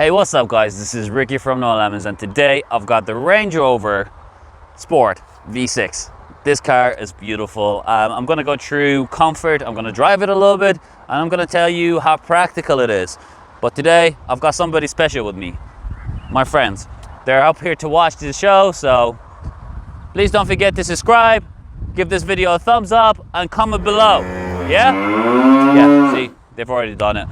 Hey, what's up guys? This is Ricky from No Lemons, and today I've got the Range Rover Sport V6. This car is beautiful. I'm going to go through comfort, I'm going to drive it a little bit, and I'm going to tell you how practical it is. But today I've got somebody special with me, my friends. They're up here to watch this show, so please don't forget to subscribe, give this video a thumbs up, and comment below. Yeah? Yeah, see, they've already done it.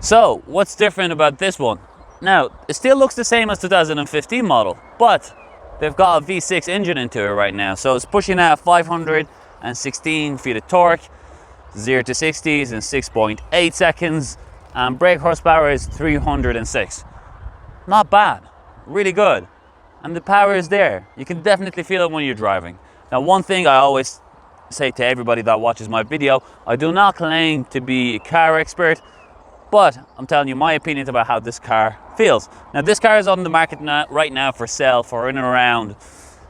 So, what's different about this one? Now, it still looks the same as 2015 model, but they've got a V6 engine into it right now. So it's pushing out 516 feet of torque, 0 to 60s in 6.8 seconds, and brake horsepower is 306. Not bad, really good. And the power is there. You can definitely feel it when you're driving. Now, one thing I always say to everybody that watches my video, I do not claim to be a car expert, but I'm telling you my opinions about how this car feels. Now, this car is on the market right now for sale for in and around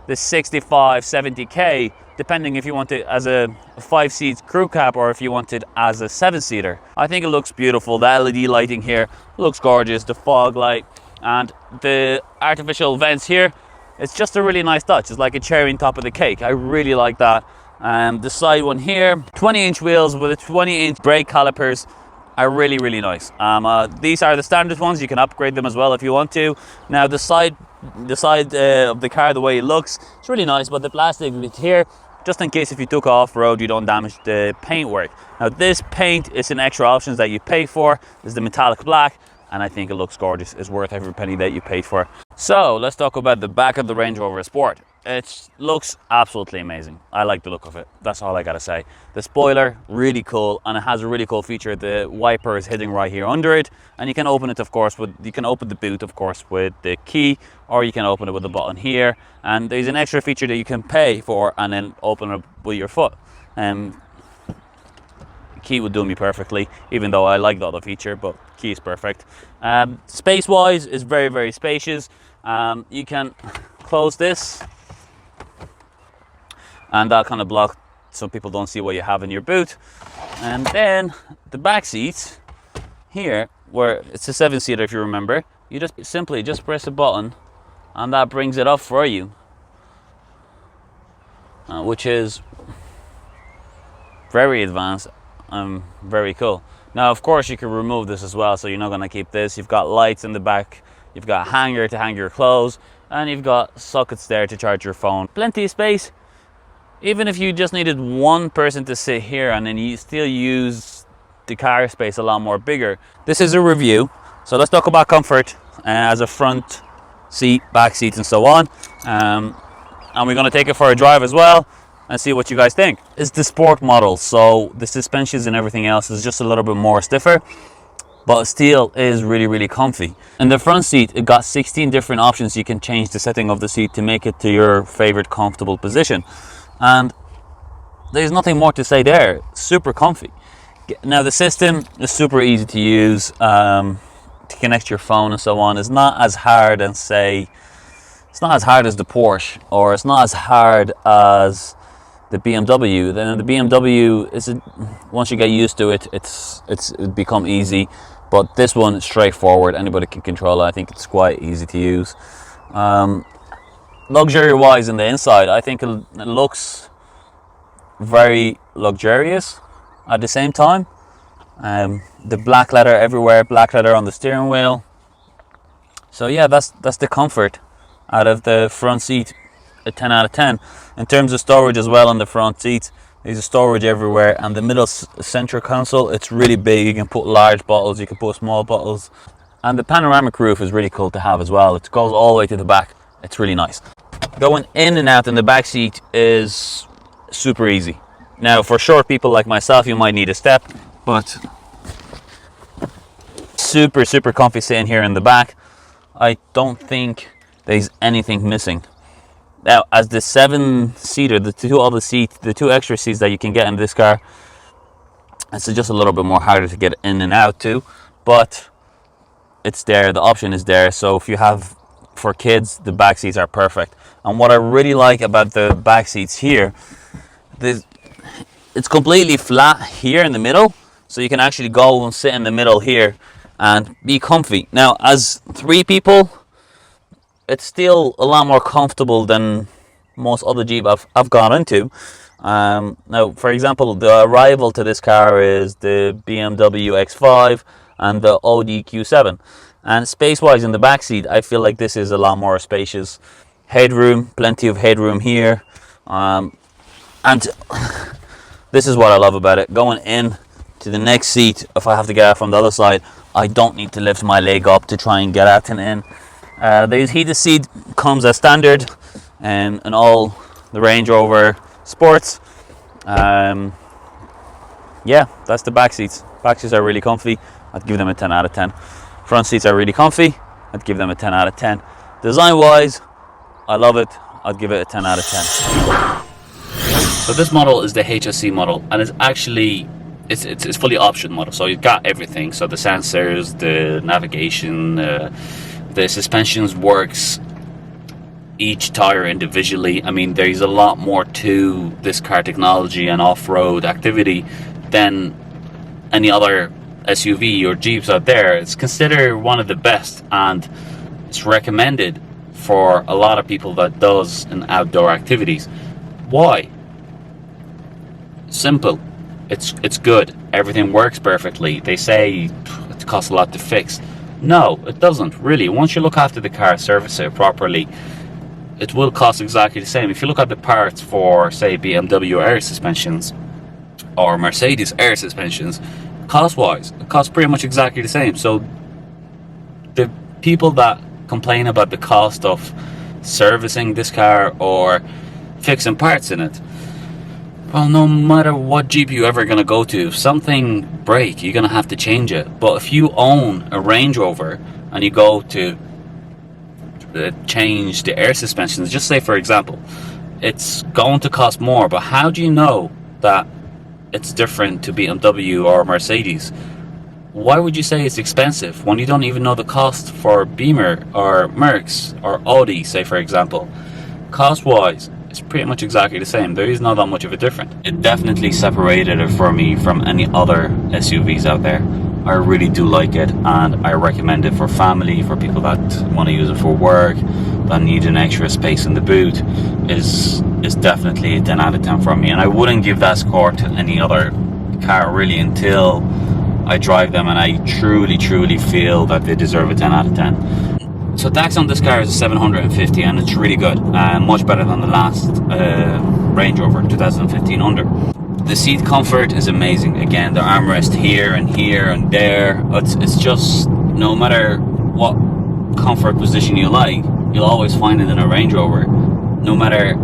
the 65, 70K, depending if you want it as a 5-seat crew cab or if you want it as a 7-seater. I think it looks beautiful. The LED lighting here looks gorgeous. The fog light and the artificial vents here, it's just a really nice touch. It's like a cherry on top of the cake. I really like that. The side one here, 20-inch wheels with a 20-inch brake calipers, are really nice. These are the standard ones. You can upgrade them as well if you want to. Now the side of the car, the way it looks, it's really nice, but the plastic bit here, just in case if you took off-road you don't damage the paintwork. Now this paint is an extra options that you pay for. This is the metallic black, and I think it looks gorgeous. It's worth every penny that you paid for. So let's talk about the back of the Range Rover Sport. It looks absolutely amazing. I like the look of it. That's all I gotta say. The spoiler, really cool, and it has a really cool feature. The wiper is hitting right here under it, and you can open it, of course, you can open the boot, of course, with the key, or you can open it with the button here. And there's an extra feature that you can pay for and then open it with your foot. The key would do me perfectly, even though I like the other feature, but key is perfect. Space-wise, is very spacious. You can close this, and that kind of block so people don't see what you have in your boot. And then the back seats here, where it's a 7-seater if you remember, you just simply press a button and that brings it up for you, which is very advanced and very cool. Now of course you can remove this as well, so you're not going to keep this. You've got lights in the back, you've got a hanger to hang your clothes, and you've got sockets there to charge your phone. Plenty of space. Even if you just needed one person to sit here, and then you still use the car space a lot more bigger. This is a review, so let's talk about comfort as a front seat, back seats, and so on. And we're going to take it for a drive as well and see what you guys think. It's the Sport model, so the suspensions and everything else is just a little bit more stiffer, but still is really comfy. In the front seat, it got 16 different options. You can change the setting of the seat to make it to your favorite comfortable position. And there's nothing more to say there. Super comfy. Now the system is super easy to use, to connect your phone and so on. It's not as hard as the Porsche, or it's not as hard as the BMW. Then the BMW once you get used to it, it's become easy. But this one is straightforward. Anybody can control it. I think it's quite easy to use. Luxury wise in the inside, I think it looks very luxurious at the same time. The black leather everywhere, black leather on the steering wheel. So yeah, that's the comfort out of the front seat. A 10 out of 10. In terms of storage as well on the front seats, there's storage everywhere, and the middle center console, it's really big. You can put large bottles, you can put small bottles, and the panoramic roof is really cool to have as well. It goes all the way to the back. It's really nice. Going in and out in the back seat is super easy. Now for short people like myself, you might need a step, but super comfy sitting here in the back. I don't think there's anything missing. Now, as the 7-seater, the two extra seats that you can get in this car, It's just a little bit more harder to get in and out too, but it's there, the option is there. So if you have, for kids, the back seats are perfect. And what I really like about the back seats here, it's completely flat here in the middle, so you can actually go and sit in the middle here and be comfy. Now, as 3 people, it's still a lot more comfortable than most other Jeep I've gone into. Now, for example, the rival to this car is the BMW X5 and the Audi Q7. And space-wise in the back seat, I feel like this is a lot more spacious. Headroom, plenty of headroom here. And this is what I love about it. Going in to the next seat, if I have to get out from the other side, I don't need to lift my leg up to try and get out and in. The heated seat comes as standard in all the Range Rover Sports. Yeah, that's the back seats. Back seats are really comfy. I'd give them a 10 out of 10. Front seats are really comfy. I'd give them a 10 out of 10. Design wise, I love it. I'd give it a 10 out of 10. So this model is the HSC model, and it's actually it's fully option model. So you've got everything. So the sensors, the navigation, the suspensions works each tire individually. I mean, there's a lot more to this car technology and off-road activity than any other SUV or Jeeps out there. It's considered one of the best, and it's recommended for a lot of people that does in outdoor activities. Why? Simple. It's good. Everything works perfectly. They say it costs a lot to fix. No, it doesn't really. Once you look after the car, service it properly, it will cost exactly the same. If you look at the parts for, say, BMW air suspensions or Mercedes air suspensions, cost-wise, it costs pretty much exactly the same. So the people that complain about the cost of servicing this car or fixing parts in it, well, no matter what Jeep you're ever going to go to, if something breaks, you're going to have to change it. But if you own a Range Rover and you go to change the air suspensions, just say for example, it's going to cost more, but how do you know that it's different to BMW or Mercedes? Why would you say it's expensive when you don't even know the cost for Beamer or Mercs or Audi, say for example? Cost wise, it's pretty much exactly the same. There is not that much of a difference. It definitely separated it for me from any other SUVs out there. I really do like it, and I recommend it for family, for people that want to use it for work, that need an extra space in the boot. Is definitely a 10 out of 10 for me, and I wouldn't give that score to any other car really until I drive them and I truly feel that they deserve a 10 out of 10. So tax on this car is 750, and it's really good, much better than the last Range Rover 2015 under. The seat comfort is amazing. Again, the armrest here and there. It's just, no matter what comfort position you like, you'll always find it in a Range Rover. No matter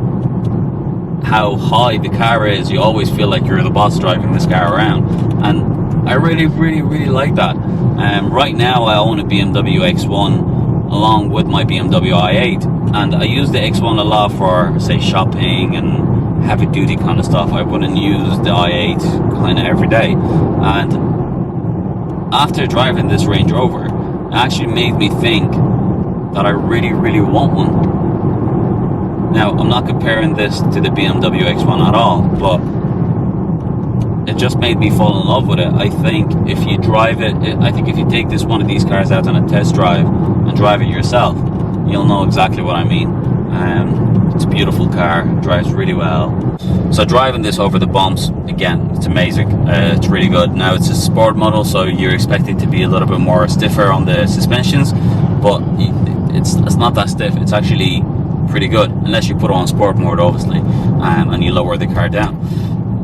how high the car is, you always feel like you're the boss driving this car around. And I really like that. Right now I own a BMW X1 along with my BMW i8, and I use the X1 a lot for, say, shopping and heavy duty kind of stuff. I wouldn't use the i8 kind of every day. And after driving this Range Rover, it actually made me think that I really want one. Now, I'm not comparing this to the BMW X1 at all, but it just made me fall in love with it. I think if you drive it, I think if you take one of these cars out on a test drive and drive it yourself, you'll know exactly what I mean. It's a beautiful car, drives really well. So driving this over the bumps, again, it's amazing. It's really good. Now it's a sport model, so you're expected to be a little bit more stiffer on the suspensions, but it's not that stiff. It's actually pretty good, unless you put it on sport mode, obviously, and you lower the car down.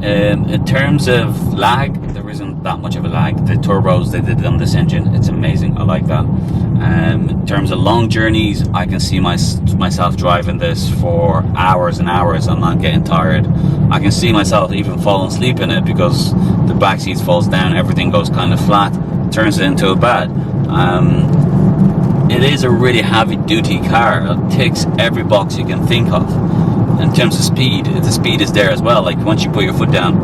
In terms of lag, there isn't that much of a lag. The turbos they did on this engine, it's amazing. I like that. In terms of long journeys, I can see myself driving this for hours and hours. I'm not getting tired. I can see myself even falling asleep in it, because the back seat falls down, everything goes kind of flat, turns it into a bed. It is a really heavy duty car. It ticks every box you can think of. In terms of speed, the speed is there as well. Like once you put your foot down,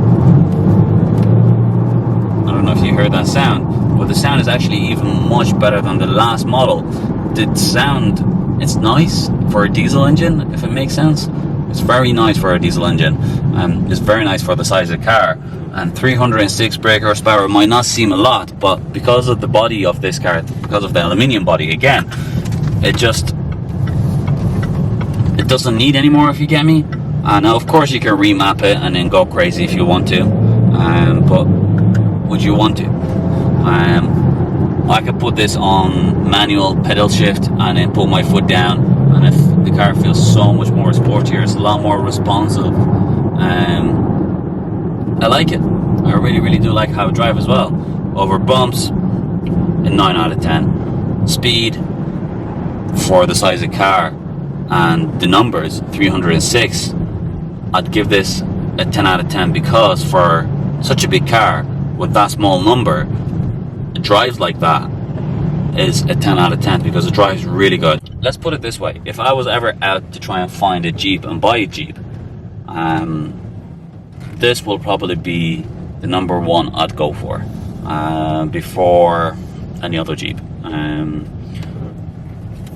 know if you heard that sound, but the sound is actually even much better than the last model. The sound, it's nice for a diesel engine, if it makes sense. It's very nice for a diesel engine. It's very nice for the size of the car. And 306 brake horsepower might not seem a lot, but because of the body of this car, because of the aluminium body, again, it doesn't need any more, if you get me. Now of course you can remap it and then go crazy if you want to, but would you want to? I could put this on manual pedal shift and then put my foot down, and if the car feels so much more sportier, it's a lot more responsive. I like it. I really do like how it drives as well. Over bumps, a 9 out of 10. Speed, for the size of car and the numbers, 306, I'd give this a 10 out of 10, because for such a big car with that small number, it drives like that is a 10 out of 10, because it drives really good. Let's put it this way, if I was ever out to try and find a Jeep and buy a Jeep, this will probably be the number one I'd go for, before any other Jeep.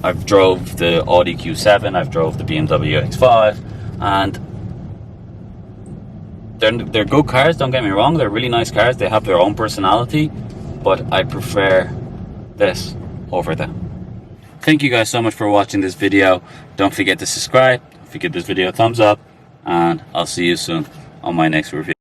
I've drove the Audi Q7, I've drove the BMW X5, and they're good cars, don't get me wrong, they're really nice cars, they have their own personality, but I prefer this over them. Thank you guys so much for watching this video. Don't forget to subscribe, don't forget this video a thumbs up, and I'll see you soon on my next review.